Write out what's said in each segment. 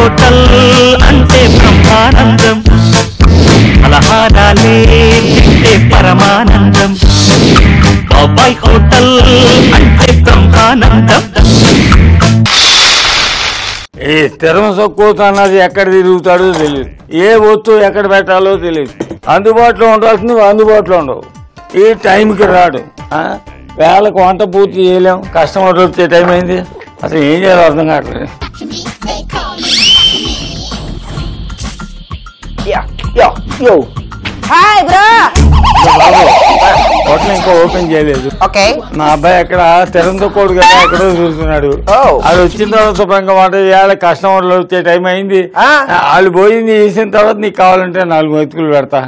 Hotel అంటే బ్రహ్మానందం, పలహారాలే తింటే పరమానందం. బాబాయ్ హోటల్ అంటే బ్రహ్మానందం. ఈ స్థిరం సొక్కుత అన్నది ఎక్కడ తిరుగుతాడో తెలియదు, ఏ వస్తువు ఎక్కడ పెట్టాలో తెలియదు. అందుబాటులో ఉండాల్సింది అందుబాటులో ఉండవు, ఈ టైంకి రాడు. వేళకు వంట పూర్తి చేయలేం, కస్టమర్ వచ్చే టైం అయింది, అసలు ఏం చేయాలో అర్థం కావట్లేదు. హోటల్ ఇంకా ఓపెన్ చేయలేదు. మా అబ్బాయి అక్కడ తెరంతో కోడు కదా ఎక్కడో చూస్తున్నాడు. అది వచ్చిన తర్వాత శుభ్రంగా వంట చేయాలి, కస్టమర్లు వచ్చే టైం అయింది. వాళ్ళు పోయింది చేసిన తర్వాత నీకు కావాలంటే 4 మెతుకులు పెడతా.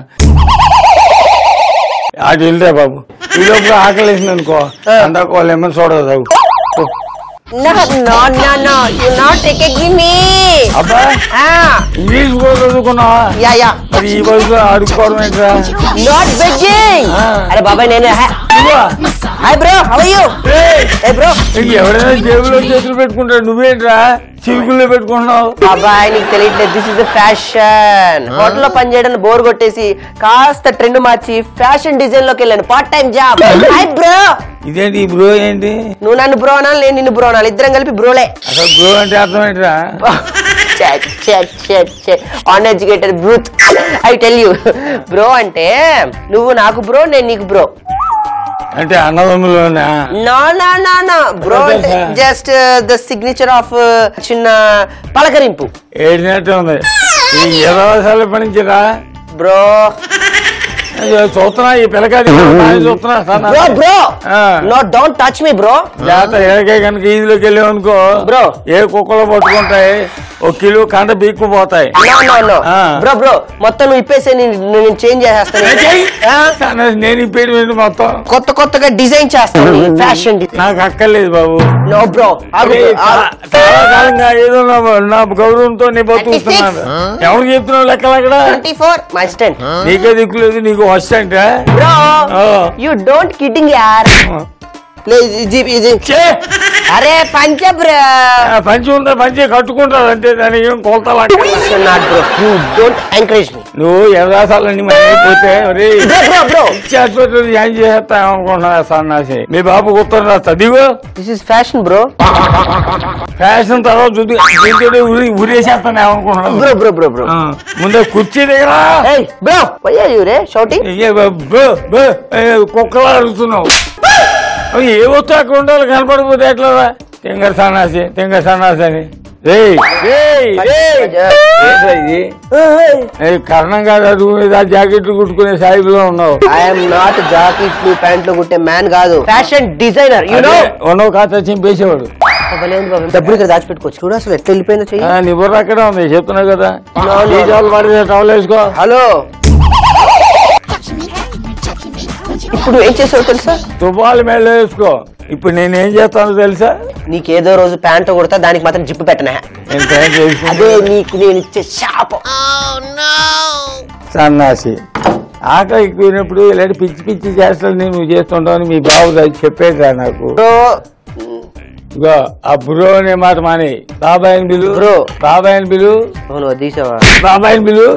అటు వెళ్తే బాబు ఈ లోపల ఆకలి వేసింది అనుకో, అందాక వాళ్ళు ఏమన్నా చూడదు. అబ్బా ఇంగ్లీష్ కూడా చదువుకున్నావా? మరి ఈ వయసులో ఆడుకోవడం ఏంట్రా? అరే బాబాయ్ నేను ఎవడైనా జేబులో చేతులు పెట్టుకుంటాడు, నువ్వేంట్రా చిలుకుల్లో పెట్టుకుంటున్నావు? బాబాయ్ నీకు తెలియట్లేదు, దిస్ ఇస్ ఫ్యాషన్. హోటల్లో పనిచేయడానికి బోర్ కొట్టేసి కాస్త ట్రెండ్ మార్చి ఫ్యాషన్ డిజైన్ లోకి వెళ్ళాను, part time job. Hi bro. ఇదేంటి ఈ బ్రో ఏంటి? నువ్వు నన్ను బ్రో అనాలి, నేను నిన్ను బ్రో అనాలి, ఇద్దరం కలిపి బ్రోలే. అసలు బ్రో అంటే అర్థం ఏంట్రా? Uneducated brute. I tell you, bro అంటే నువ్వు నాకు బ్రో, నేను నీకు బ్రో. అంటే అన్నదమ్ములోనా? నో బ్రో అంటే జస్ట్ ద సిగ్నేచర్ ఆఫ్ చిన్న పలకరింపు. ఏడినట్టు ఉంది. ఈ 20 సార్లు పనించరా బ్రో? చూస్తున్నా ఈ పిల్లకాయలు చూస్తున్నా. Bro no don't touch me bro. జాగ్రత్త, ఎలాగే కనుక ఈదిలోకి వెళ్ళామనుకో బ్రో ఏ కుక్కలో పట్టుకుంటాయి, 1 కిలో కండ బీక్కుపోతాయి. బ్రో బ్రో మొత్తం నువ్వు ఇప్పేసి నేను చేంజ్ చేసేస్తాను. నేను ఇప్పేది మొత్తం కొత్తగా డిజైన్ చేస్తాను, ఫ్యాషన్. నాకు అక్కర్లేదు బాబు. నో బ్రో, చాలా కాలంగా ఏదో నా గౌరవంతో నేను బతుకుతున్నాను. ఎవరికి చెప్తున్నావు లెక్కలు అక్కడ? 24 మై అసిస్టెంట్. నీకే దిక్కులేదు, నీకు assistant bro. You don't kidding యార్. అరే పంచ బ్రో, పంచి ఉంటా, పంచి కట్టుకుంటారు అంటే దానికి ఏం కొలతలా. నువ్వు ఎవరాసాలని పోతే హాస్పిటల్ జాయిన్ చేసేస్తాను అనుకుంటున్నా సన్నాసి. మీ బాబు ఉత్తరం రాస్తా దిగు. This is fashion bro. Fashion తర్వాత ఉరేసేస్తాను అనుకుంటున్నాను. బ్రో బ్రో బ్రో బ్రో ముందే కుర్చీ దగ్గర బ్రో కుక్కలా అడుగుతున్నావు. ఏ వస్తూ అక్కడ ఉండాలి, కనపడకపోతే ఎట్లా? తింగర్ సన్నాసి అని కరణం కాదు, అడుగు మీద జాకెట్లు కుట్టుకునే సాయిబులో ఉన్నావు. ఐఎమ్ నాట్ జాకెట్లు ప్యాంట్లు కుట్టే మ్యాన్ కాదు, ఫ్యాషన్ డిజైనర్. ఉన్నావు కాస్త చింపేసేవాడు. డబ్బులు ఇక్కడ దాచిపెట్టుకోవచ్చు. చూడు అసలు ఎట్లా వెళ్ళిపోయిందో చెయ్యి. నీ బుర్ర అక్కడే ఉంది, చెప్తున్నావు కదా. టవల్ వేసుకో. హలో, ఇప్పుడు ఏం చేసావు తెలుసా? తుపాలు మేళ వేసుకో. ఇప్పుడు నేనేం చేస్తాను తెలుసా? నీకేదో రోజు ప్యాంట్ కొడతా, దానికి మాత్రం జిప్పు పెట్టనా? అదే నీకు నేను ఇచ్చే శాపం. సన్నాసి ఆకలి ఎక్కువైనప్పుడు ఇలాంటి పిచ్చి పిచ్చి చేస్తాను నువ్వు చేస్తుంటావు. మీ బాబు చెప్పేదిరా నాకు. ఇగో ఆ బ్రో అనే మాట మానే. బాబాయిని బిలు. బ్రో బాబాయిని బిలు. తీసావా? బాబాయిని బిలు.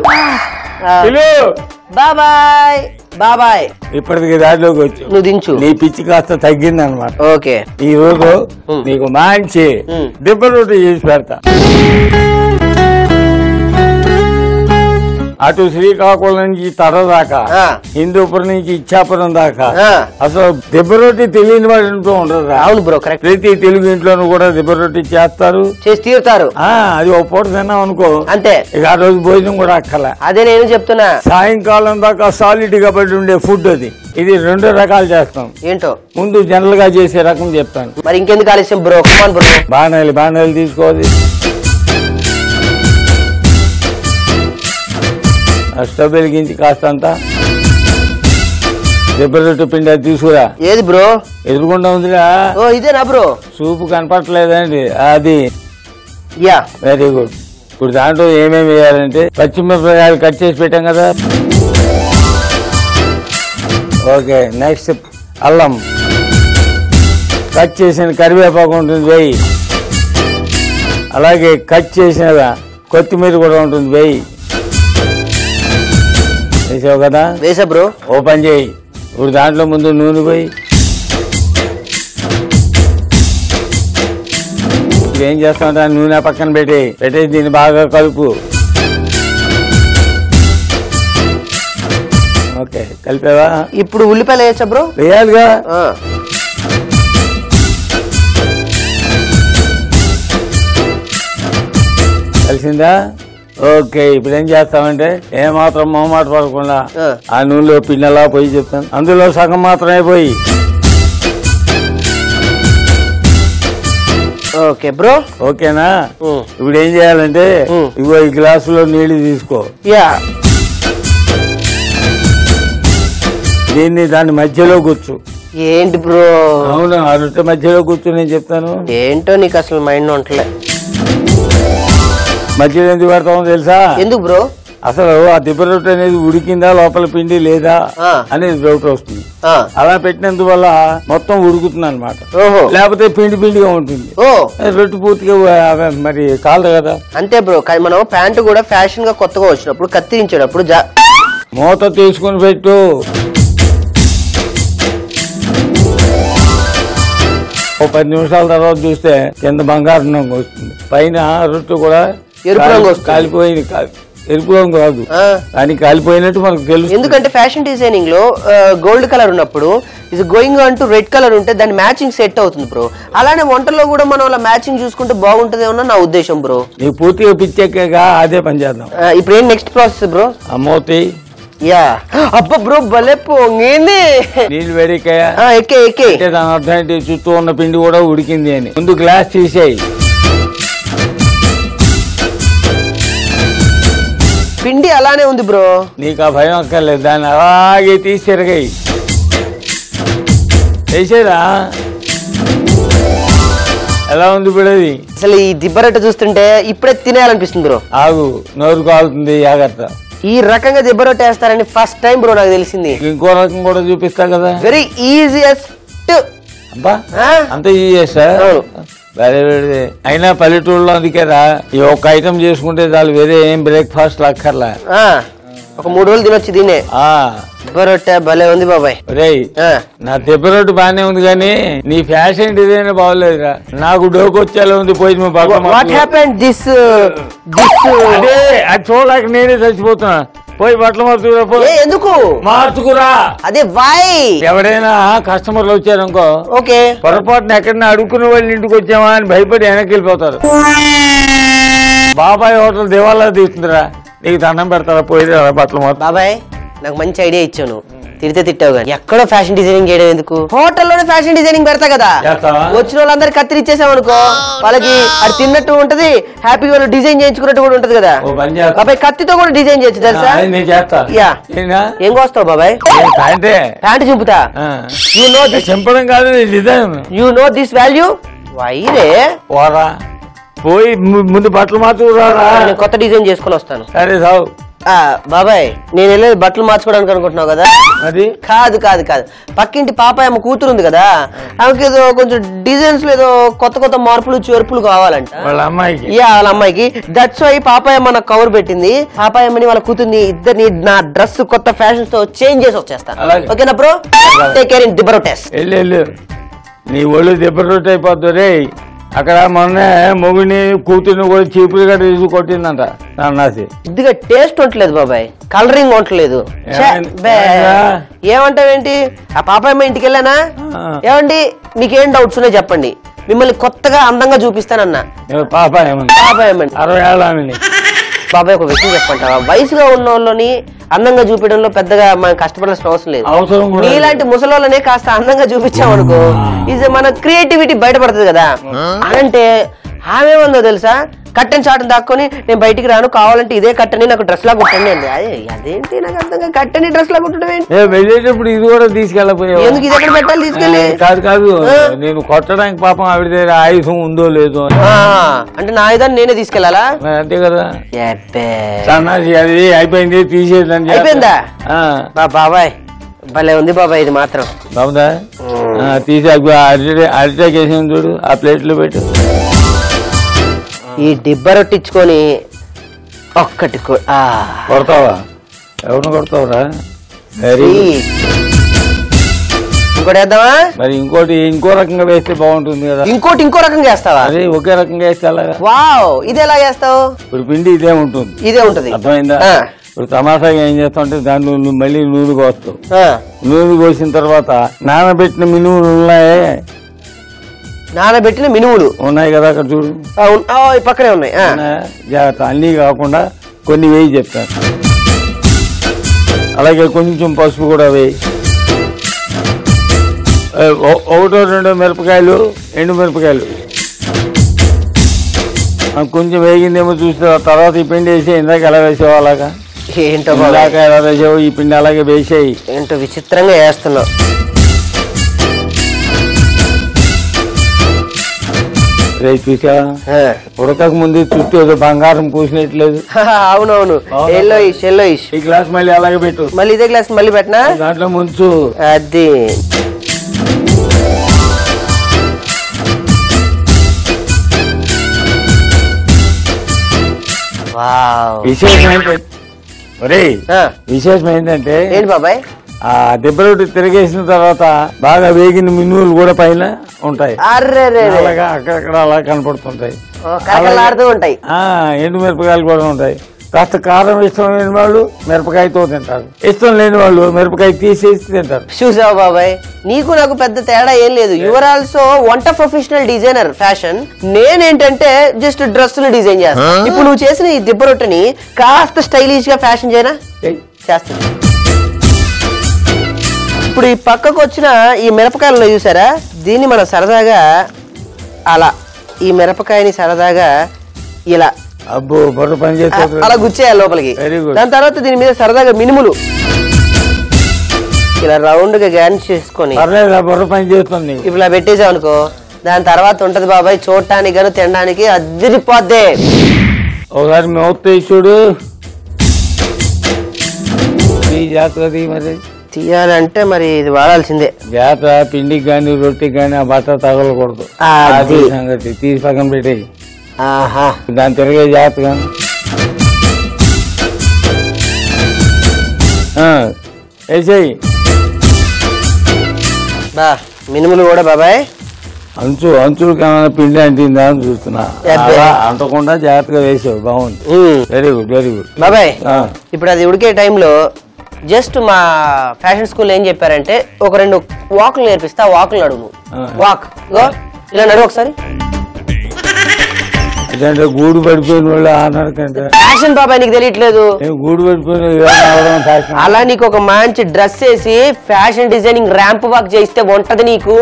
బాబాయ్ బాబాయ్. ఇప్పటికి దారిలోకి వచ్చు, నువ్వు దించు. నీ పిచ్చి కాస్త తగ్గింది అనమాట. ఓకే, ఈ రోజు నీకు మంచి దిబ్బ రొట్టె చేసి పెడతా. అటు శ్రీకాకుళం నుంచి తర దాకా, హిందూపురం నుంచి ఇచ్చాపురం దాకా అసలు దిబ్బ రొట్టె తెలియని వాడి ఇంట్లో ఉండదు. అవును బ్రో, కరెక్ట్. ప్రతి తెలుగు ఇంట్లోనూ కూడా దిబ్బ రొట్టె చేస్తారు, చేసి తీరుతారు. అది ఒక పూట తిన్నాం అనుకో అంతే, ఇక ఆ రోజు భోజనం కూడా అక్కల. అదే నేను చెప్తున్నా. సాయంకాలం దాకా సాలిడ్ గా పడి ఉండే ఫుడ్ అది. ఇది 2 రకాలు చేస్తాం. ఏంటో ముందు జనరల్ గా చేసే రకం చెప్తాను. మరి ఇంకెందుకు ఆలస్యం బ్రో? కమాన్ బ్రో. బాణాలు తీసుకోవాలి. స్టవ్ వెలిగించి కాస్తంత దిబ్బ రొట్టె పిండి అది తీసుకురా. ఏది బ్రో? ఎదురుకుండా ఉందిరా. ఓ ఇదేనా బ్రో? సూపు కనపడలేదండి అది. Yeah, very good. ఇప్పుడు దాంట్లో ఏమేమి వేయాలంటే పచ్చిమిరపకాయలు కట్ చేసి పెట్టాం కదా. ఓకే, నెక్స్ట్ అల్లం కట్ చేసిన కరివేపాకు ఉంటుంది వేయి. అలాగే కట్ చేసిన కొత్తిమీర కూడా ఉంటుంది, వేయి. వేసావు కదా? వేసా బ్రో. ఓపెన్ చేయి. ఇప్పుడు దాంట్లో ముందు నూనె పోయి. ఇప్పుడు ఏం చేస్తావు? నూనె పక్కన పెట్టేసి దీన్ని బాగా కలుపు. ఓకే, కలిపావా? ఇప్పుడు ఉల్లిపాయలు వేయచ్చా బ్రో? వేయాలిగా. కలిసిందా? ఓకే, ఇప్పుడు ఏం చేస్తామంటే ఏమాత్రం మొహమాట పడకుండా ఆ నూనెలో పిండిలా పోయి చెప్తాను. అందులో సగం మాత్రమే పోయి. Okay bro. ఓకేనా? ఇప్పుడు ఏం చేయాలంటే ఇగో ఈ గ్లాసులో నీళ్లు తీసుకో. దీన్ని దాని మధ్యలో కూర్చు. ఏంటి బ్రో? అవును, ఆ రొట్టె మధ్యలో కూర్చు. నేను చెప్తాను. ఏంటో నీకు అసలు మైండ్ ఉంటలే. మధ్యలో ఎందుకు పెడతామో తెలుసా? ఎందుకు బ్రో? అసలు ఆ దిబ్బ రొట్టె అనేది ఉడికిందా లోపల పిండి లేదా అనేది డౌట్ వస్తుంది. అలా పెట్టినందువల్ల మొత్తం ఉడుకుతుంది అనమాట. లేకపోతే పిండి పిండిగా ఉంటుంది. రొట్టె పూర్తిగా మరి కాలదు కదా. అంతే బ్రో. మనం ప్యాంటు కూడా ఫ్యాషన్ గా కొత్తగా వచ్చినప్పుడు కత్తిరించేటప్పుడు మూత తీసుకుని పెట్టు. ఓ 10 నిమిషాల తర్వాత చూస్తే కింద బంగారం రంగు వస్తుంది, పైన రొట్టె కూడా ఎరుపు రంగు వస్తుంది. కాలిపోయింది. ఎరుపు రంగు రాదు, కానీ కాలిపోయినట్టు మనకు తెలుసు. ఎందుకంటే ఫ్యాషన్ డిజైనింగ్ లో గోల్డ్ కలర్ ఉన్నప్పుడు ఇది going on to red colour ఉంటే దాని మ్యాచింగ్ సెట్ అవుతుంది బ్రో. అలానే వంటలో కూడా మనం అలా మ్యాచింగ్ చూసుకుంటే బాగుంటదేమో నా ఉద్దేశం బ్రో. నీకు పూర్తిగా పిచ్చెక్కాక అదే పని చేద్దాం. ఇప్పుడు ఏం నెక్స్ట్ ప్రాసెస్ బ్రో? మూతి. యా, అబ్బా బ్రో భలే పొంగింది. నీళ్ళు వేడికాయా? ఎక్కే. దాని అర్థం ఏంటి? చుట్టూ ఉన్న పిండి కూడా ఉడికింది అని. ముందు గ్లాస్ తీసేయి. పిండి అలానే ఉంది బ్రో. నీకు ఆ భయం అక్కర్లేదు, దాన్ని అలాగే తీసి తిరగాయి. వేసేదా? ఎలా ఉంది ఇప్పుడు అది? అసలు ఈ దిబ్బరొట్టె చూస్తుంటే ఇప్పుడే తినేయాలనిపిస్తుంది బ్రో. ఆగు, నోరు కాలుతుంది, జాగ్రత్త. ఈ రకంగా దిబ్బరొట్టె వేస్తారని ఫస్ట్ టైం బ్రో నాకు తెలిసింది. ఇంకో రకం కూడా చూపిస్తా కదా. Very easiest. అబ్బా, అంత ఈజియెస్టా? అయినా పల్లెటూరులో అందుకేరా ఈ ఒక్క ఐటమ్ చేసుకుంటే చాలు, వేరే ఏం బ్రేక్ఫాస్ట్ అక్కర్లా. ఒక 3 రోజులు తినొచ్చు దీనే. దిబ్బరొట్టె భలే ఉంది బాబాయ్. నా దిబ్బరొట్టె బానే ఉంది కానీ నీ ఫ్యాషన్ డిజైన్ బాగోలేదురా. నాకు డోకు వచ్చేలా ఉంది. పోయి అది చూడలేక నేనే చచ్చిపోతున్నా. పోయి బట్టలు మార్చుకురా. ఎందుకు మార్చుకురా? అదే వై? ఎవరైనా కస్టమర్లు వచ్చారనుకో, ఓకే, పొరపాటున ఎక్కడన్నా అడుక్కునే వాళ్ళ ఇంటికి వచ్చామా అని భయపడి వెనక్కి వెళ్ళిపోతారు. బాబాయ్ హోటల్ దివాలా తీస్తుందిరా. నీకు దండం పెడతారా? పోయి బట్టలు మార్చు. బాబాయ్ నాకు మంచి ఐడియా ఇచ్చాను. తిరితే తిట్టావు కానీ ఎక్కడో ఫ్యాషన్ డిజైనింగ్ చేయడం ఎందుకు? హోటల్లోనే ఫ్యాషన్ డిజైనింగ్ పెడతా కదా. వచ్చిన వాళ్ళందరూ కత్తిరిచ్చేసామనుకో, వాళ్ళకి అది తిన్నట్టు ఉంటది, హ్యాపీగా వాళ్ళు డిజైన్ చేయించుకున్నట్టు కూడా ఉంటది కదా. బాబాయ్ కత్తితో కూడా డిజైన్ చేయొచ్చు తెలుసా? ఏం కోస్తావు బాబాయ్? ప్యాంటు చింపుతా. You know this. చింపడం కాదు, design. You know this value. వైరే పోరా, పోయి ముందు బట్టలు మార్చుకురా. నేను కొత్త డిజైన్ చేసుకుని వస్తాను. సరే సావు. బాబాయ్ నేను వెళ్ళేది బట్టలు మార్చుకోవడానికి అనుకుంటున్నావు కదా? అది కాదు కాదు కాదు పక్కింటి పాపాయ్ అమ్మ కూతురు ఉంది కదా, ఆమెకి ఏదో కొంచెం డిజైన్స్ లో ఏదో కొత్త కొత్త మార్పులు చేర్పులు కావాలంట వాళ్ళ అమ్మాయికి. వాళ్ళ అమ్మాయికి. దట్స్ వై పాపాయ్ అమ్మ నాకు కవర్ పెట్టింది. పాపాయ్ అమ్మని వాళ్ళ కూతుర్ని ఇద్దరిని నా డ్రెస్ కొత్త ఫ్యాషన్స్ తో చేంజ్ చేసి వచ్చేస్తాను. ఓకేనా బ్రో? టేక్ కేర్ ఇన్ దిబ్బరొట్టెస్. నీ ఒళ్ళు దిబ్బరొట్టె అయిపోద్దు రే. అక్కడ మొన్న మొగుడిని కూతుర్ని కూడా చీపులుగా తీసి కొట్టిందంట నాసి. ఇదిగా టేస్ట్ ఉండలేదు బాబాయ్, కలరింగ్ ఉండలేదు. ఏమంటావేంటి? ఆ పాపాయమ్మ ఇంటికి వెళ్ళానా? ఏమండి మీకేం డౌట్స్ ఉన్నాయో చెప్పండి, మిమ్మల్ని కొత్తగా అందంగా చూపిస్తానన్నా. పాపాయమ్మని 60 ఏళ్ళ బాబాయ్ ఒక విషయం చెప్పంటావా? వయసుగా ఉన్న వాళ్ళని అందంగా చూపించడంలో పెద్దగా మనం కష్టపడాల్సిన అవసరం లేదు. మీలాంటి ముసలోళ్ళనే కాస్త అందంగా చూపించామనుకో, ఇది మన క్రియేటివిటీ బయటపడుతుంది కదా. అంటే ఆమెమందో తెలుసా, కట్టెని చాటును దాక్కొని నేను బయటికి రాను, కావాలంటే ఇదే కట్టని నాకు డ్రెస్ లా కుట్టండి అండి. అదేంటి నాకు అర్థంగా కట్టని డ్రెస్ లా కుట్టడం ఏంటి? వెళ్ళేటప్పుడు ఇది కూడా తీసుకెళ్ళపోయా. ఎందుకు ఇది ఎక్కడ పెట్టాలి తీసుకెళ్ళి? కాదు నేను కొట్టడానికి పాపం ఆవిడ దగ్గర ఆయుధం ఉందో లేదో అంటే నా ఆయుధాన్ని నేనే తీసుకెళ్లాలా? అంతే కదా. అది అయిపోయింది, తీసేదండి. అయిపోయిందా? బాబాయ్ భలే ఉంది బాబాయ్ ఇది మాత్రం. బాగుందా? తీసి అరిటాక్ వేసింది చూడు, ఆ ప్లేట్లో పెట్టు. ఈ డిబ్బ రొట్టించుకొని ఒక్కటి కొడతావా? ఎవరిని కొడతావురా? ఇంకోటి వేద్దామా? మరి ఇంకో రకంగా వేస్తే బాగుంటుంది కదా. ఇంకో రకంగా వేస్తావా? అదే ఒకే రకంగా వేస్తే అలాగా. వావ్, ఇది ఎలా వేస్తావు? ఇప్పుడు పిండి ఇదే ఉంటుంది. అర్థమైందా? ఇప్పుడు తమాషాగా ఏం చేస్తావు దాంట్లో మళ్ళీ నూనె కోస్తావు. నూనె కోసిన తర్వాత నానబెట్టిన మినుములు ఉన్నాయే, నానబెట్టిన మినుములు ఉన్నాయి కదా అక్కడ చూడు, పక్కనే ఉన్నాయి. జాగ్రత్త, అన్నీ కాకుండా కొన్ని వేయి చెప్తాను. అలాగే కొంచెం పసుపు కూడా వేయి. ఒకటో రెండో మిరపకాయలు, ఎండు మిరపకాయలు కొంచెం వేగిందేమో చూస్తే తర్వాత ఈ పిండి వేసి ఇందాక ఎలా వేసావు అలాగా. ఏంటో ఎలా వేసావు ఈ పిండి అలాగే వేసేయి. ఏంటో విచిత్రంగా వేస్తున్నావు. చూసా ఉడకక ముందు చుట్టూ ఏదో బంగారం పూసినట్లేదు. అవునవును, ఈ గ్లాస్ మళ్ళీ అలాగే పెట్టు. మళ్ళీ ఇదే గ్లాస్ మళ్ళీ పెట్టినా దాంట్లో ముంచు. అది విశేషం ఏంటంటే ఏంటి బాబాయ్, ఆ దెబ్బరొట్టి తిరిగేసిన తర్వాత బాగా వేగిన మినువులు కూడా పైన ఉంటాయి. అలాగా అక్కడక్కడ అలా కనపడుతుంటాయి, ఉంటాయి. ఎండు మిరపకాయలు కూడా ఉంటాయి. కాస్త కారం ఇష్టం లేని వాళ్ళు మిరపకాయతో తింటారు, ఇష్టం లేని వాళ్ళు మిరపకాయ తీసేసి తింటారు. చూసావు బాబాయ్, నీకు నాకు పెద్ద తేడా ఏం లేదు. యువర్ ఆల్సో వంట ప్రొఫెషనల్ డిజైనర్ ఫ్యాషన్. నేనేంటంటే జస్ట్ డ్రెస్సులు డిజైన్ చేస్తాను. ఇప్పుడు నువ్వు చేసిన ఈ దిబ్బ రొట్టెని కాస్త స్టైలిష్ గా ఫ్యాషన్ చేయనా? చేస్తాను. ఇప్పుడు ఈ పక్కకు వచ్చిన ఈ మిరపకాయలను చూసారా, దీన్ని మనం సరదాగా అలా ఈ మిరపకాయని సరదాగా ఇలా అబ్బో బొర్ర పని చేస్తారు అలా గుచ్చేయాలి లోపలికి. దాని తర్వాత దీని మీద సరదాగా మినుములు ఇలా రౌండ్ గా గ్యాన్స్ చేసుకొని బొర్ర పని చేస్తుంది. ఇప్పుడు ఇలా పెట్టేసావు అనుకో, దాని తర్వాత ఉంటది బాబాయ్ చూడటానికి గాను తినడానికి అదిరిపోద్దే. ఒకసారి మౌత్ చూడు. జాతర మరి తీయాలంటే మరి ఇది వాడాల్సిందే. జాతర పిండికి గాని రొట్టికి గాని ఆ బట్ట తగలకూడదు. సంగతి తీసి పక్కన పెట్టేయి. దాని తిరిగే జాగ్రత్త వేసేయి. మినుములు కూడా బాబాయ్ అంచులు ఏమైనా పిండి అంటిందా అని చూస్తున్నా. అంటకుండా జాగ్రత్తగా వేసావు, బాగుంది. వెరీ గుడ్ వెరీ గుడ్ బాబాయ్. ఇప్పుడు అది ఉడికే టైంలో జస్ట్ మా ఫ్యాషన్ స్కూల్ ఏం చెప్పారంటే ఒక 2 వాకులు నేర్పిస్తా, వాకులు నడువు. వాక్ ఇలా నడువు ఒకసారి. గూడు పడిపోయిన వాళ్ళు అన్నారంటే ఫ్యాషన్ బాబాయ్ నీకు తెలియట్లేదు. గూడు పడిపోయిన అలా నీకు ఒక మంచి డ్రెస్ వేసి ఫ్యాషన్ డిజైనింగ్ ర్యాంప్ వాక్ చేస్తే ఉంటది నీకు.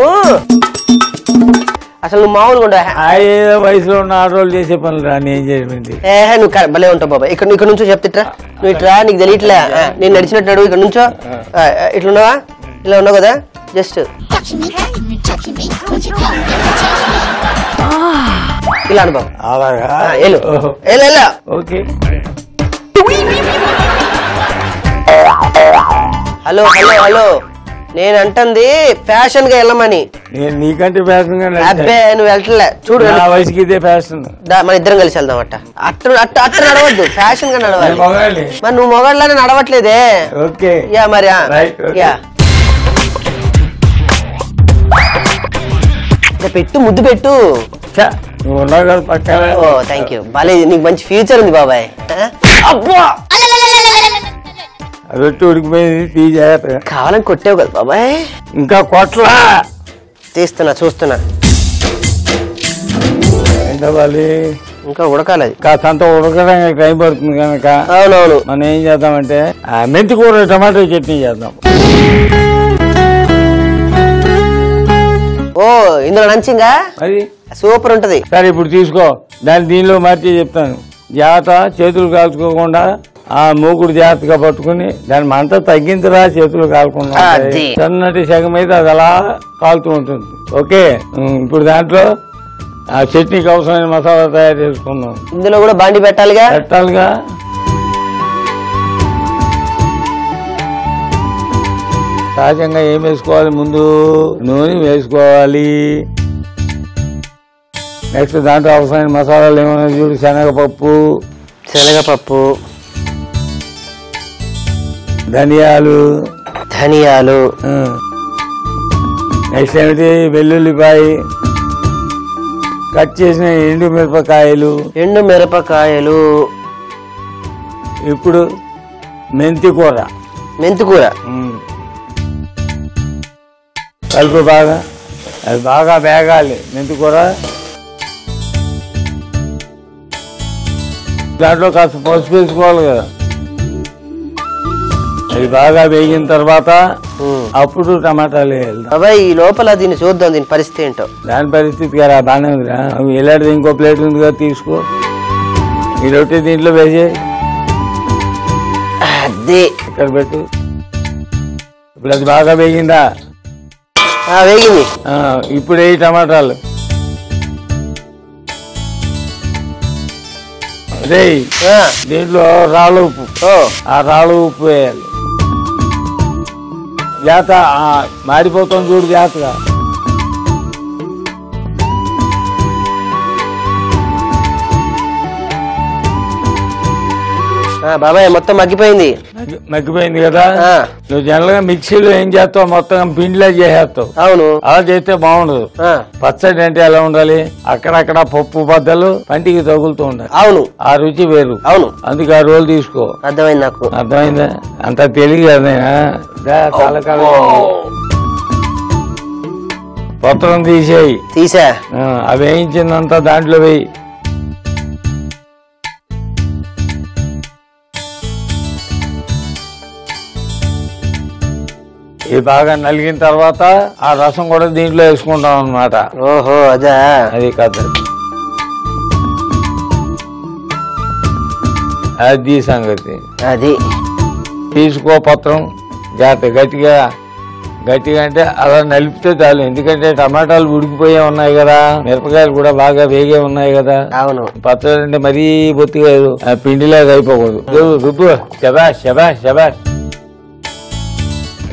అసలు నువ్వు మామూలుగా ఉండ వయసులో ఉన్న ఆడవాళ్ళు చేసే పనులు రా, నేను చేయమండి. నువ్వు భలే ఉంటావు బాబాయ్. ఇక్కడ నుంచో చెప్తా, నువ్వు ఇట్లా నీకు తెలియట్లే, నేను నడిచినట్టు ఇక్కడ నుంచో ఇట్లున్నావా, ఇలా ఉన్నావు కదా, జస్ట్ ఇలా అనుభవం. హలో హలో హలో, నేను అంటుంది ఫ్యాషన్ గా వెళ్ళమని. నీకంటే ఫ్యాషన్ గా అబ్బే నువ్వు వెళ్ళట్లే చూడు, వయసుకి ఇదే ఫ్యాషన్. మన ఇద్దరం కలిసి వెళ్దాం. అట్ట నడవద్దు, ఫ్యాషన్ గా నడవాలి. మరి నువ్వు మొగాళ్ళనే నడవట్లేదే. ఓకే యా మరి యా పెట్టు, ముద్దు పెట్టు. నువ్వు ఉన్నావు కదా పక్కన. ఓ థ్యాంక్ యూ, బాలే నీకు మంచి ఫ్యూచర్ ఉంది బాబాయ్. అబ్బా రొట్టె ఉడికిపోయింది, తీ జాగ్రత్తగా. కావాలని కొట్టావు కదా బాబాయ్. ఇంకా కొట్లా తీస్తున్నా, చూస్తున్నా. ఏంటవ్వాలి, ఇంకా ఉడకాలి. అది కాస్తంత ఉడకడానికి టైం పడుతుంది కనుక అవునవును మనం ఏం చేద్దామంటే మెంతి కూర టమాటో చట్నీ చేద్దాం. ఓ ఇందులో నంచింగా అది సూపర్ ఉంటది. సరే ఇప్పుడు తీసుకో, దీనిలో మార్చి చెప్తాను. జాగ్రత్త, చేతులు కాల్చుకోకుండా ఆ మూకుడు జాగ్రత్తగా పట్టుకుని దాని మంట తగ్గించరా, చేతులు కాలకుండా. సన్నటి సగం అయితే అది అలా కాలుతూ ఉంటుంది. ఓకే, ఇప్పుడు దాంట్లో ఆ చట్నీకి అవసరమైన మసాలా తయారు చేసుకుందాం. ఇందులో కూడా బాండి పెట్టాలిగా. సహజంగా ఏం వేసుకోవాలి, ముందు నూనె వేసుకోవాలి. నెక్స్ట్ దాంట్లో అవసరమైన మసాలాలు ఏమైనా చూడు, శనగపప్పు, శనగపప్పు, ధనియాలు, నెక్స్ట్ ఏమిటి వెల్లుల్లిపాయ, కట్ చేసిన ఎండు మిరపకాయలు, ఇప్పుడు మెంతి కూర కలుపు బాగా, అది బాగా వేగాలి. మెంతి కూర దాంట్లో కాస్త పసుపు వేసుకోవాలి కదా. అది బాగా వేగిన తర్వాత అప్పుడు టమాటాలు వేయాలి. బాబాయ్ ఈ లోపల దీన్ని చూద్దాం, దీని పరిస్థితి ఏంటో. దాని పరిస్థితి కదా బాగానే ఉందిరా. ఎలాంటిది ఇంకో ప్లేట్ ఉంది కదా, తీసుకో. ఈ రొట్టె దీంట్లో వేసే అదే ఇక్కడ పెట్టు. ఇప్పుడు అది బాగా వేగిందా? వేగింది. ఇప్పుడు వేయి టమాటాలు. అదే దీంట్లో రాళ్ళ ఉప్పు, ఆ రాళ్ళ ఉప్పు వేయాలి. జాత మాడిపోతాం చూడు జాతగా. బాబాయ్ మొత్తం మగ్గిపోయింది కదా. నువ్వు జనరల్ గా మిక్సీలో ఏం చేస్తావు, మొత్తం పిండిలో చేసేస్తావు. అవును, అలా చేస్తే బాగుండదు. పచ్చడి అంటే ఎలా ఉండాలి, అక్కడక్కడ పప్పు బద్దలు పంటికి తగులుతూ ఉండాలి. అవును, ఆ రుచి వేరు. అవును, అందుకే ఆ రోల్ తీసుకో. అర్థమైంది నాకు. అర్థమైందా? అంత తెలియదు కదా. పత్రం తీసా అవి వేయించిందంతా దాంట్లో వేయి. ఇది బాగా నలిగిన తర్వాత ఆ రసం కూడా దీంట్లో వేసుకుంటాం అన్నమాట. ఓహో అదే, అది కథ. అది సంగతి. అది తీసుకో పత్రం. గట్టిగా అంటే అలా నలిపితే చాలు. ఎందుకంటే టమాటాలు ఉడికిపోయే ఉన్నాయి కదా, మిరపకాయలు కూడా బాగా వేగే ఉన్నాయి కదా. అవును, పచ్చడి అంటే మరీ బొత్తిగా పిండిలాగా అయిపోకూడదు. రుబ్బు. శబాష్.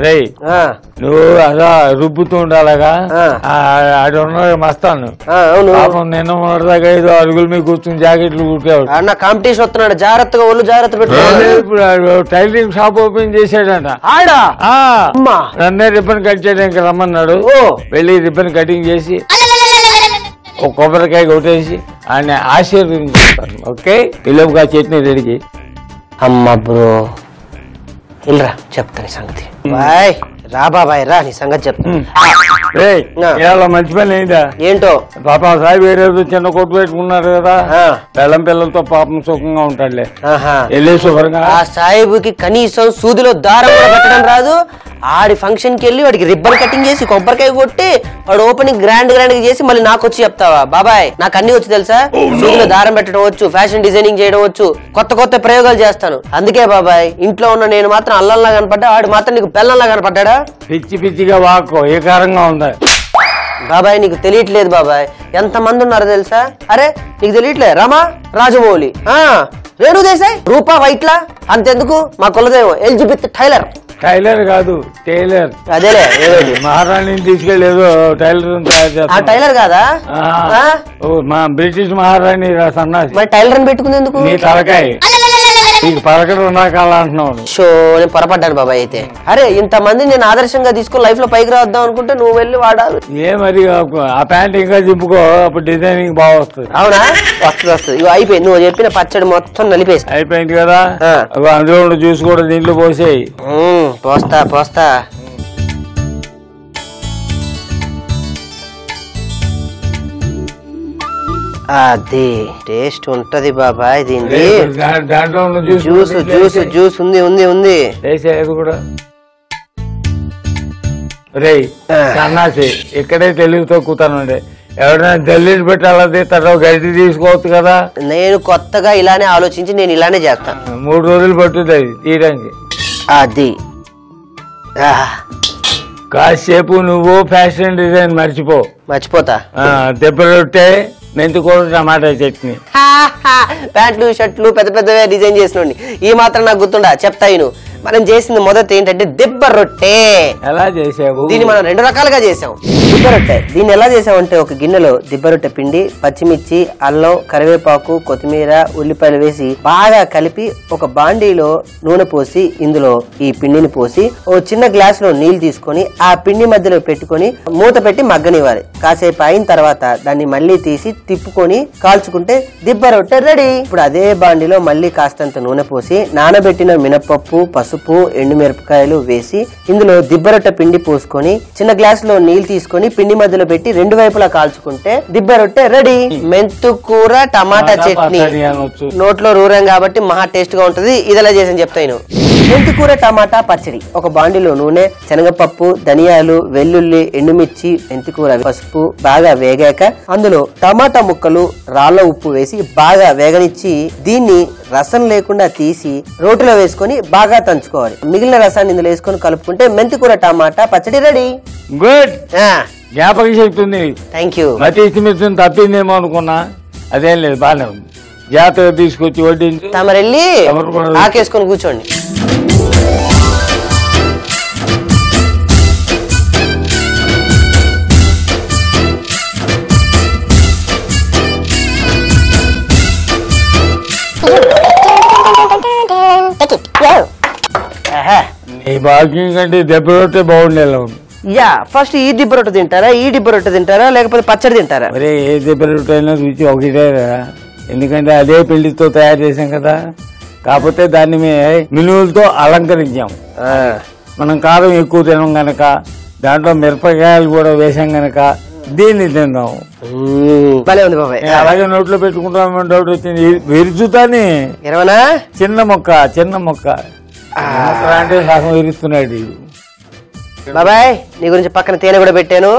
రే నువ్వు అలా రుబ్బుతూ ఉండాలగా. అది ఉన్నాడు మస్తాను. పాపం నిన్న మొదటిదాకా 5 అడుగుల మీద కూర్చుని జాకెట్లు కుట్టేవాడు. అన్న కాంపిటీషన్ వస్తున్నాడు, జాగ్రత్తగా ఒళ్ళు జాగ్రత్త పెట్టుకోవాలి. ఇప్పుడు టైలరింగ్ షాప్ ఓపెన్ చేశాడంట. నన్నే రిబ్బన్ కట్ చేయడానికి రమ్మన్నాడు. వెళ్ళి రిబ్బన్ కటింగ్ చేసి ఒక కొబ్బరికాయ కొట్టేసి ఆయన ఆశీర్వదించాను. ఓకే, పిల్లగా చట్నీ రెడీ చేయి. అమ్మా బ్రో ఇల్రా, చెప్తాను సంగతి. బాయ్ రా బాబాయ్ రా, నీ సంగతి చెప్తాను. మంచి పని అయిందా? ఏంటో పాపం సాయి వేరే చిన్న కొట్టు పెట్టుకున్నారు కదా, పిల్లలతో పాపం సుఖంగా ఉంటాడులే. వెళ్ళే శుభ్రంగా. ఆ సాయిబుకి కనీసం సూదిలో దారం కూడా పెట్టడం రాదు. ఆడి ఫంక్షన్ కి వెళ్ళి వాడికి రిబ్బన్ కటింగ్ చేసి కొబ్బరికాయ కొట్టి వాడు ఓపెనింగ్ గ్రాండ్ గా చేసి మళ్ళీ నాకు వచ్చి చెప్తావా? బాబాయ్ నాకు అన్ని వచ్చు తెలుసా. సూదిలో దారం పెట్టడం వచ్చు, ఫ్యాషన్ డిజైనింగ్ చేయడం వచ్చు, కొత్త ప్రయోగాలు చేస్తాను. అందుకే బాబాయ్ ఇంట్లో ఉన్న నేను మాత్రం అల్లంలా కనపడ్డా, వాడు మాత్రం నీకు బెల్లంలా కనపడ్డా? పిచ్చిగా వాక్కో ఏకారంగా ఉంది బాబాయ్. నీకు తెలియట్లేదు బాబాయ్, ఎంత మంది ఉన్నారు తెలుసా? అరే నీకు తెలియట్లే? రమా రాజమౌళి, రేణు దేశాయ్, రూపా వైట్లా, అంతెందుకు మా కులదేవం ఎలిజబెత్ టైలర్ కాదు టైలర్. అదేలే మహారాణిని తీసుకెళ్ళేదో టైలర్ కాదా? మా బ్రిటిష్ మహారాణి సన్నాసి. మరి టైలర్ అని పెట్టుకుంది ఎందుకు? నీ తలకాయ నీకు పలకడం నాకాల అంటున్నావు. షో నేను పొరపడ్డాను బాబాయ్. అయితే అరే ఇంతమంది నేను ఆదర్శంగా తీసుకుని లైఫ్ లో పైకి రావద్దాం అనుకుంటే నువ్వు వెళ్ళి వాడాలి. ఏ మరి ఆ ప్యాంట్ ఇంకా దింపుకో, అప్పుడు డిజైనింగ్ బాగా వస్తుంది. అవునా? వస్తుంది. ఇవి అయిపోయింది, నువ్వు చెప్పిన పచ్చడి మొత్తం నలిపేసి అయిపోయింది కదా. అందులో జ్యూస్ కూడా దీంట్లో పోసేయి. పోస్తా. అది టేస్ట్ ఉంటది బాబాయ్ దీన్ని. దాంట్లో జ్యూస్ ఉంది. కూడా రే సన్నాసి ఇక్కడే తెలుగు తొక్కుతానండి. ఎవరైనా జల్లీలు పెట్టి అలా తీస్తాడో గడ్డి తీసుకోవచ్చు కదా. నేను కొత్తగా ఇలానే ఆలోచించి నేను ఇలానే చేస్తాను. 3 రోజులు పట్టుద్ది అది తీయడానికి. అది కాసేపు నువ్వు ఫ్యాషన్ డిజైన్ మర్చిపోతా. దెబ్బ రొట్టె, మెంతికూర, టమాటా చట్నీ, ప్యాంట్లు షర్ట్లు పెద్ద డిజైన్ చేసినండి. ఈ మాత్రం నాకు గుర్తుండా చెప్తాయి. నువ్వు మనం చేసింది మొదట ఏంటంటే దిబ్బ రొట్టె. ఎలా చేసావు? దీన్ని మనం 2 రకాలుగా చేసాం. దిబ్బ రొట్టె దీన్ని ఎలా చేసామంటే ఒక గిన్నెలో దిబ్బ రొట్టె పిండి, పచ్చిమిర్చి, అల్లం, కరివేపాకు, కొత్తిమీర, ఉల్లిపాయలు వేసి బాగా కలిపి ఒక బాండీలో నూనె పోసి ఇందులో ఈ పిండిని పోసి ఓ చిన్న గ్లాస్ లో నీళ్లు తీసుకొని ఆ పిండి మధ్యలో పెట్టుకొని మూత పెట్టి మగ్గనివ్వాలి. కాసేపు అయిన తర్వాత దాన్ని మళ్ళీ తీసి తిప్పుకొని కాల్చుకుంటే దిబ్బ రొట్టె రెడీ. ఇప్పుడు అదే బాండీలో మళ్ళీ కాస్తంత నూనె పోసి నానబెట్టిన మినపప్పు, పసుపు, ఎండుమిరపకాయలు వేసి ఇందులో దిబ్బ రొట్టె పిండి పోసుకొని చిన్న గ్లాస్ లో నీళ్లు తీసుకొని పిండి మధ్యలో పెట్టి 2 వైపులా కాల్చుకుంటే దిబ్బ రొట్టె రెడీ. మెంతు కూర, టమాటా చట్నీ నోట్లో రూరం కాబట్టి మహా టేస్ట్ గా ఉంటది. ఇదిలా చేసి చెప్తాను. మెంతు కూర టమాటా పచ్చడి. ఒక బాండిలో నూనె, శనగపప్పు, ధనియాలు, వెల్లుల్లి, ఎండుమిర్చి, మెంతి కూర, పసుపు బాగా వేగాక అందులో టమాటా ముక్కలు, రాళ్ల ఉప్పు వేసి బాగా వేగనిచ్చి దీన్ని రసం లేకుండా తీసి రోటిలో వేసుకొని బాగా తంచుకోవాలి. మిగిలిన రసాన్ని ఇందులో వేసుకొని కలుపుకుంటే మెంతి కూర టమాటా పచ్చడి రెడీ. గుడ్. జ్ఞాపక శక్తి ఉంది. Thank you. మతి ఇష్టం తప్పిందేమో అనుకున్నా, అదేం లేదు, బాగానే ఉంది. జాగ్రత్తగా తీసుకొచ్చి వడ్డించి తమరెళ్ళి ఆకేసుకొని కూర్చోండి. నీ భాగ్యం కంటే దెబ్బ రొట్టె బాగుండేలా ఉంది. యా, ఫస్ట్ ఈ దిబ్బ రొట్టె తింటారా, ఈ దిబ్బ రొట్టె తింటారా, లేకపోతే పచ్చడి తింటారా? మరే ఏ దెబ్బ రొట్టె అయినా రుచి ఒకటే కదా, ఎందుకంటే అదే పిండితో తయారు చేసాం కదా. కాకపోతే దాన్ని మినువులతో అలంకరించాం. మనం కారం ఎక్కువ తినం గనక, దాంట్లో మిరపకాయలు కూడా వేసాం గనక దీన్ని తిందాం. భలే ఉంది బాబాయ్. అలాగే నోట్లో పెట్టుకుంటాం. డౌట్ వచ్చింది, విరుచుతాని చిన్న మొక్క అంటే సగం విరుస్తున్నాడు. బాబాయ్ నీ గురించి పక్కన తేనె కూడా పెట్టాను.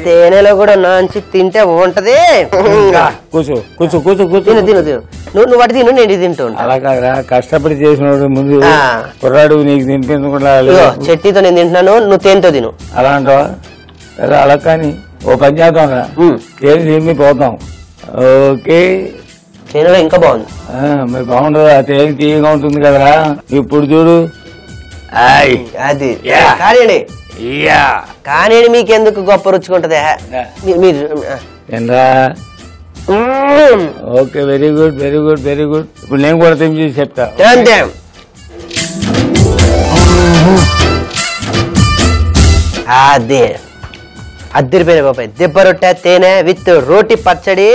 తేనెలో కూడా నాంచి తింటే ఉంటది. కూర్చో కూర్చో కూర్చో కూర్చో. తిను నువ్వు వాటి తిను, నేను ఇది తింటూ ఉంటా. అలా కాదురా, కష్టపడి చేసినోడు ముందు కుర్రాడు నీకు తినిపించకుండా చట్నీతో నేను తింటున్నాను, నువ్వు తేనెతో తిను. అలా అంటావా? అలా కానీ ఓ పని చేద్దాం రా, తేనె తిని పోతాం. ఓకే, తేనెలో ఇంకా బాగుంది. మరి బాగుండదు, ఆ తేనె తీయగా ఉంటుంది కదరా. ఇప్పుడు చూడు అది కానీ మీకెందుకు గొప్ప రుచుకుంటది మీరు. Okay, very good very good very good. ఇప్పుడు నేను కూడా తిని చూసి చెప్తా. అదే అద్దరిపోయిన బాబాయ్, దిబ్బ రొట్టె తేనె విత్ రోటి పచ్చడి.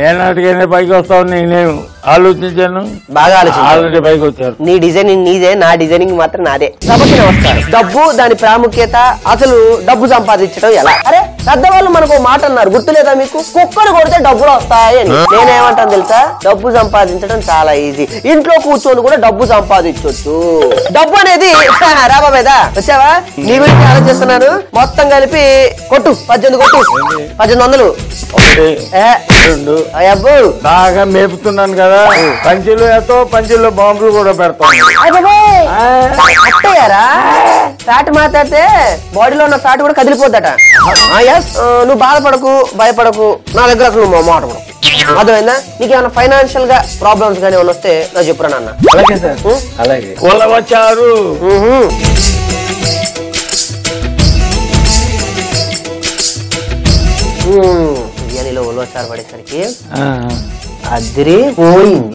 ఏనాటికైనా పైకి వస్తావు నేను ఆలోచించాను, బాగా ఆల్రెడీ పైకి వచ్చారు. నీ డిజైనింగ్ నీదే, నా డిజైనింగ్ మాత్రం నాదే. కాబట్టి నమస్కారం. డబ్బు, దాని ప్రాముఖ్యత, అసలు డబ్బు సంపాదించడం ఎలా. అరే పెద్దవాళ్ళు మనకు మాట అన్నారు, గుర్తులేదా మీకు? కుక్కలు కొడితే డబ్బులు వస్తాయి అని. నేనేమంటాను తెలుసా, డబ్బు సంపాదించడం చాలా ఈజీ. ఇంట్లో కూర్చొని కూడా డబ్బు సంపాదించవచ్చు. డబ్బు అనేది రాబాబేదా వచ్చావా? నీ గురించి ఆలోచిస్తున్నాను. మొత్తం కలిపి కొట్టు 18 కొట్టు, 1800. బాగా మేపుతున్నాను కదా, పంచులు ఎంతో, పంచుల్లో బాంబులు కూడా పెడతాను. అట్టయ్యారా? ఫ్యాట్ మాట్లాడితే బాడీలో ఉన్న ఫ్యాట్ కూడా కదిలిపోద్దట. నువ్వు బాధపడకు, భయపడకు, నా దగ్గర అసలు నువ్వు మాట్లాడకు. అర్థమైందా? నీకేమైనా ఫైనాన్షియల్ గా ప్రాబ్లమ్స్ కానీ ఏమైనా వస్తే నాకు చెప్పురా నాన్న. అలాగే సార్, అలాగే వచ్చారు. బిర్యానీలో ఉలవచారు పడేసరికి అదిరి పోయింది.